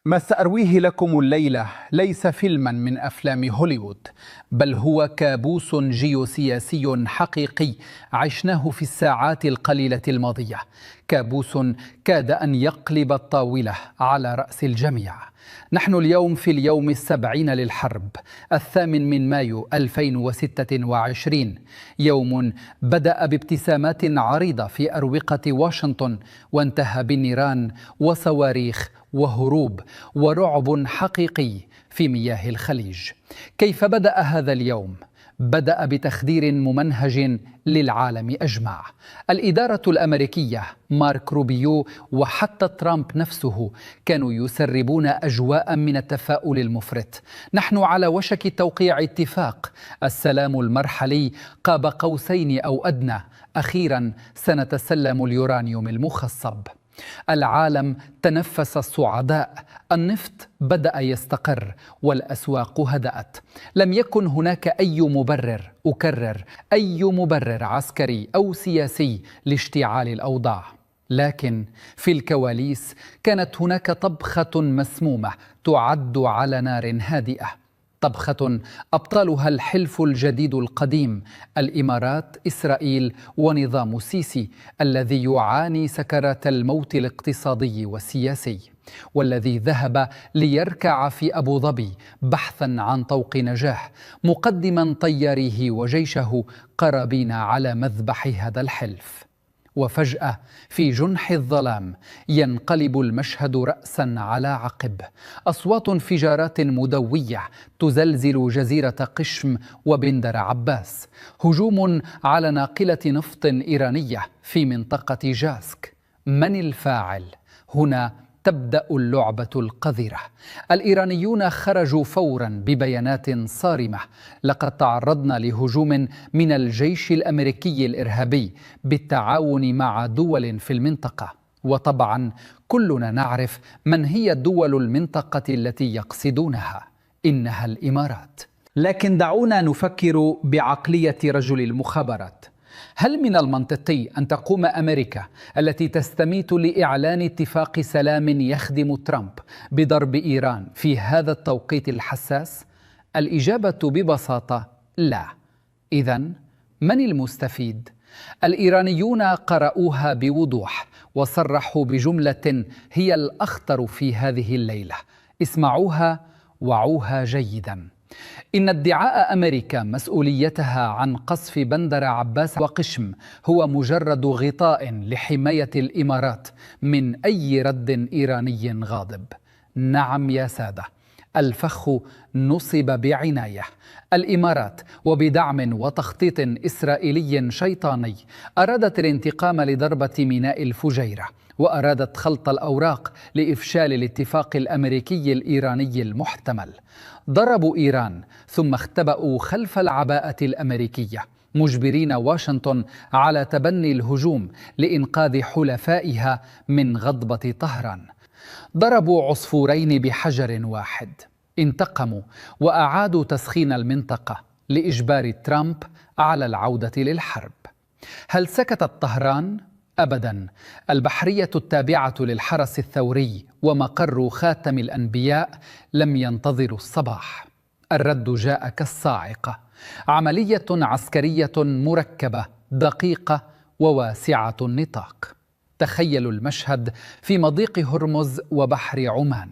ما سأرويه لكم الليلة ليس فيلما من أفلام هوليوود، بل هو كابوس جيوسياسي حقيقي عشناه في الساعات القليلة الماضية. كابوس كاد أن يقلب الطاولة على رأس الجميع. نحن اليوم في اليوم 70 للحرب، 8 مايو 2026، يوم بدأ بابتسامات عريضة في أروقة واشنطن، وانتهى بالنيران وصواريخ وهروب ورعب حقيقي في مياه الخليج. كيف بدأ هذا اليوم؟ بدأ بتخدير ممنهج للعالم أجمع. الإدارة الأمريكية، مارك روبيو وحتى ترامب نفسه كانوا يسربون أجواء من التفاؤل المفرط. نحن على وشك توقيع اتفاق السلام المرحلي قاب قوسين أو أدنى. أخيرا سنتسلم اليورانيوم المخصب. العالم تنفس الصعداء، النفط بدأ يستقر والأسواق هدأت. لم يكن هناك أي مبرر، أكرر، أي مبرر عسكري أو سياسي لاشتعال الأوضاع. لكن في الكواليس كانت هناك طبخة مسمومة تعد على نار هادئة، طبخة أبطالها الحلف الجديد القديم، الإمارات، إسرائيل ونظام السيسي الذي يعاني سكرات الموت الاقتصادي والسياسي، والذي ذهب ليركع في أبو ظبي بحثا عن طوق نجاة، مقدما طياريه وجيشه قرابين على مذبح هذا الحلف. وفجأة في جنح الظلام ينقلب المشهد رأسا على عقب. أصوات انفجارات مدوية تزلزل جزيرة قشم وبندر عباس. هجوم على ناقلة نفط إيرانية في منطقة جاسك. من الفاعل؟ هنا تبدأ اللعبة القذرة. الإيرانيون خرجوا فورا ببيانات صارمة: لقد تعرضنا لهجوم من الجيش الأمريكي الإرهابي بالتعاون مع دول في المنطقة. وطبعا كلنا نعرف من هي دول المنطقة التي يقصدونها، إنها الإمارات. لكن دعونا نفكر بعقلية رجل المخابرات. هل من المنطقي أن تقوم أمريكا التي تستميت لإعلان اتفاق سلام يخدم ترامب بضرب إيران في هذا التوقيت الحساس؟ الإجابة ببساطة لا. إذن من المستفيد؟ الإيرانيون قرأوها بوضوح وصرحوا بجملة هي الأخطر في هذه الليلة. اسمعوها، وعوها جيدا. إن ادعاء أمريكا مسؤوليتها عن قصف بندر عباس وقشم هو مجرد غطاء لحماية الإمارات من أي رد إيراني غاضب. نعم يا سادة، الفخ نصب بعناية. الإمارات وبدعم وتخطيط إسرائيلي شيطاني أرادت الانتقام لضربة ميناء الفجيرة، وأرادت خلط الأوراق لإفشال الاتفاق الأمريكي الإيراني المحتمل. ضربوا إيران ثم اختبأوا خلف العباءة الأمريكية، مجبرين واشنطن على تبني الهجوم لإنقاذ حلفائها من غضبة طهران. ضربوا عصفورين بحجر واحد، انتقموا وأعادوا تسخين المنطقة لإجبار ترامب على العودة للحرب. هل سكتت طهران؟ أبدا. البحرية التابعة للحرس الثوري ومقر خاتم الأنبياء لم ينتظروا الصباح. الرد جاء كالصاعقة: عملية عسكرية مركبة دقيقة وواسعة النطاق. تخيلوا المشهد في مضيق هرمز وبحر عمان: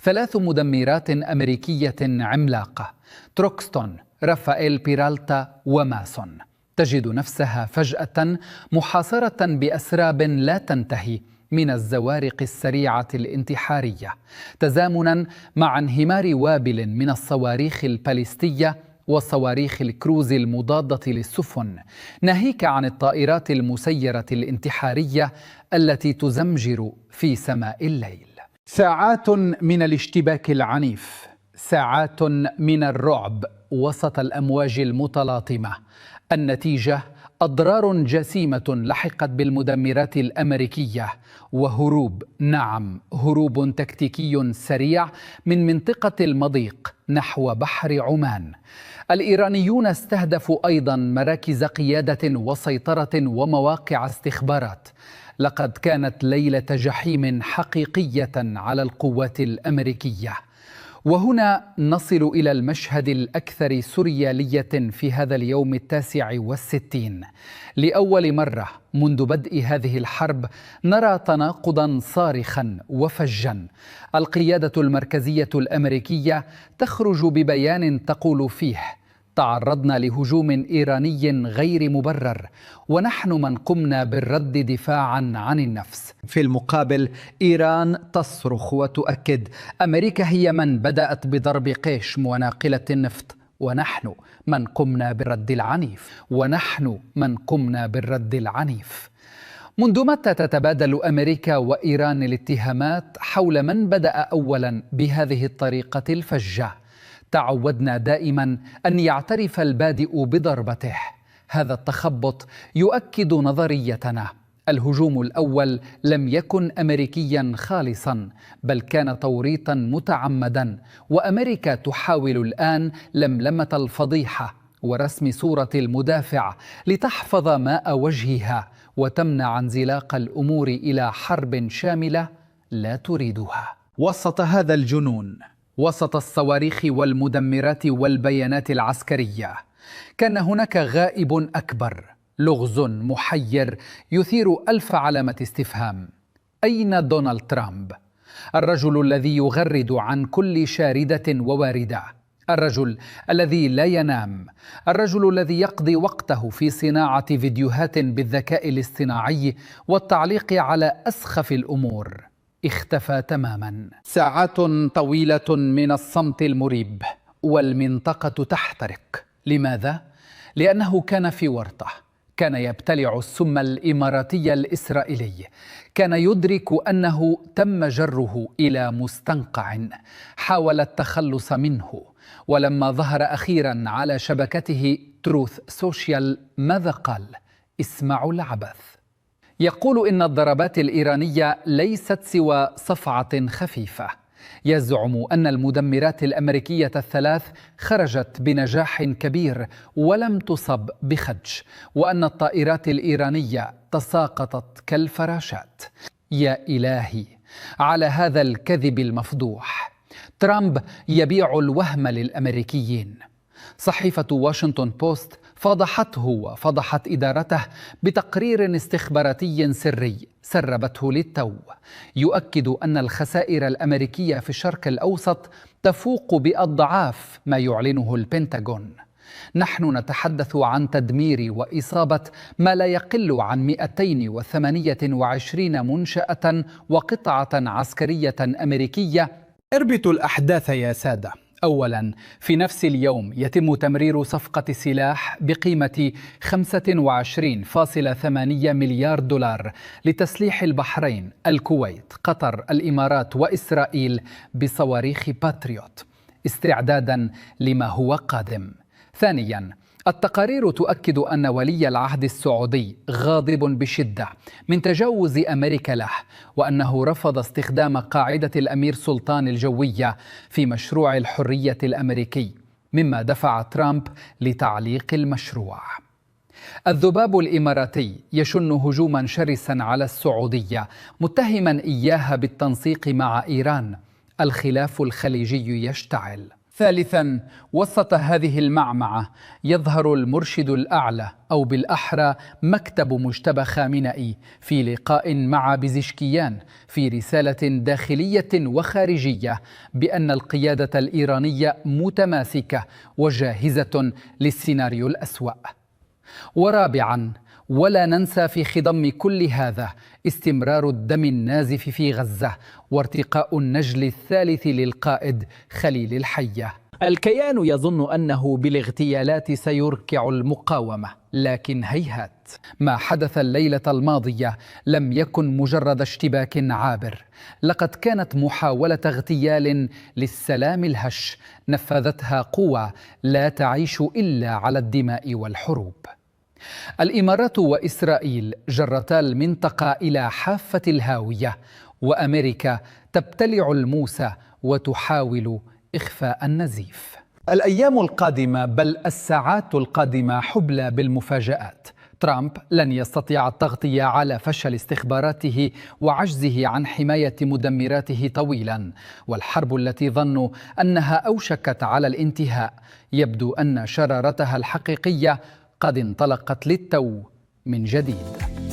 3 مدمرات أمريكية عملاقة، تروكستون، رافائيل بيرالتا وماسون، تجد نفسها فجأة محاصرة بأسراب لا تنتهي من الزوارق السريعة الانتحارية، تزامنا مع انهمار وابل من الصواريخ الباليستية وصواريخ الكروز المضادة للسفن، ناهيك عن الطائرات المسيرة الانتحارية التي تزمجر في سماء الليل. ساعات من الاشتباك العنيف، ساعات من الرعب وسط الأمواج المتلاطمة. النتيجة: أضرار جسيمة لحقت بالمدمرات الأمريكية وهروب، نعم هروب تكتيكي سريع من منطقة المضيق نحو بحر عمان. الإيرانيون استهدفوا أيضا مراكز قيادة وسيطرة ومواقع استخبارات. لقد كانت ليلة جحيم حقيقية على القوات الأمريكية. وهنا نصل إلى المشهد الأكثر سريالية في هذا اليوم 69. لأول مرة منذ بدء هذه الحرب نرى تناقضا صارخا وفجا. القيادة المركزية الأمريكية تخرج ببيان تقول فيه: تعرضنا لهجوم إيراني غير مبرر ونحن من قمنا بالرد دفاعا عن النفس. في المقابل إيران تصرخ وتؤكد: أمريكا هي من بدأت بضرب قيشم وناقلة النفط ونحن من قمنا بالرد العنيف، ونحن من قمنا بالرد العنيف. منذ متى تتبادل أمريكا وإيران الاتهامات حول من بدأ أولا بهذه الطريقة الفجة؟ تعودنا دائما أن يعترف البادئ بضربته. هذا التخبط يؤكد نظريتنا: الهجوم الأول لم يكن أمريكيا خالصا، بل كان توريطا متعمدا، وأمريكا تحاول الآن لملمة الفضيحة ورسم صورة المدافع لتحفظ ماء وجهها وتمنع انزلاق الأمور إلى حرب شاملة لا تريدها. وسط هذا الجنون، وسط الصواريخ والمدمرات والبيانات العسكرية، كان هناك غائب أكبر، لغز محير يثير ألف علامة استفهام. أين دونالد ترامب؟ الرجل الذي يغرد عن كل شاردة وواردة، الرجل الذي لا ينام، الرجل الذي يقضي وقته في صناعة فيديوهات بالذكاء الاصطناعي والتعليق على أسخف الأمور، اختفى تماما. ساعات طويلة من الصمت المريب والمنطقة تحترق. لماذا؟ لأنه كان في ورطة، كان يبتلع السم الإماراتي الإسرائيلي، كان يدرك أنه تم جره إلى مستنقع، حاول التخلص منه. ولما ظهر أخيرا على شبكته تروث سوشيال ماذا قال؟ اسمعوا العبث. يقول إن الضربات الإيرانية ليست سوى صفعة خفيفة. يزعم أن المدمرات الأمريكية الثلاث خرجت بنجاح كبير ولم تصب بخدش، وأن الطائرات الإيرانية تساقطت كالفراشات. يا إلهي على هذا الكذب المفضوح! ترامب يبيع الوهم للأمريكيين. صحيفة واشنطن بوست فضحته وفضحت إدارته بتقرير استخباراتي سري سربته للتو، يؤكد أن الخسائر الأمريكية في الشرق الأوسط تفوق بأضعاف ما يعلنه البنتاغون. نحن نتحدث عن تدمير وإصابة ما لا يقل عن 228 منشأة وقطعة عسكرية أمريكية. اربطوا الأحداث يا سادة. أولا، في نفس اليوم يتم تمرير صفقة سلاح بقيمة 25.8 مليار دولار لتسليح البحرين، الكويت، قطر، الإمارات وإسرائيل بصواريخ باتريوت استعدادا لما هو قادم. ثانيا، التقارير تؤكد أن ولي العهد السعودي غاضب بشدة من تجاوز أمريكا له، وأنه رفض استخدام قاعدة الأمير سلطان الجوية في مشروع الحرية الأمريكي، مما دفع ترامب لتعليق المشروع. الذباب الإماراتي يشن هجوما شرسا على السعودية متهما إياها بالتنسيق مع إيران. الخلاف الخليجي يشتعل. ثالثا، وسط هذه المعمعة يظهر المرشد الأعلى، أو بالأحرى مكتب مجتبى خامنئي، في لقاء مع بزشكيان في رسالة داخلية وخارجية بأن القيادة الإيرانية متماسكة وجاهزة للسيناريو الأسوأ. ورابعا، ولا ننسى في خضم كل هذا استمرار الدم النازف في غزة وارتقاء النجل الثالث للقائد خليل الحية. الكيان يظن أنه بالاغتيالات سيركع المقاومة، لكن هيهات. ما حدث الليلة الماضية لم يكن مجرد اشتباك عابر، لقد كانت محاولة اغتيال للسلام الهش نفذتها قوى لا تعيش إلا على الدماء والحروب. الإمارات وإسرائيل جرتا المنطقة إلى حافة الهاوية، وأمريكا تبتلع الموسى وتحاول إخفاء النزيف. الأيام القادمة، بل الساعات القادمة، حبلى بالمفاجآت. ترامب لن يستطيع التغطية على فشل استخباراته وعجزه عن حماية مدمراته طويلا، والحرب التي ظنوا أنها أوشكت على الانتهاء يبدو أن شرارتها الحقيقية قد انطلقت للتو من جديد.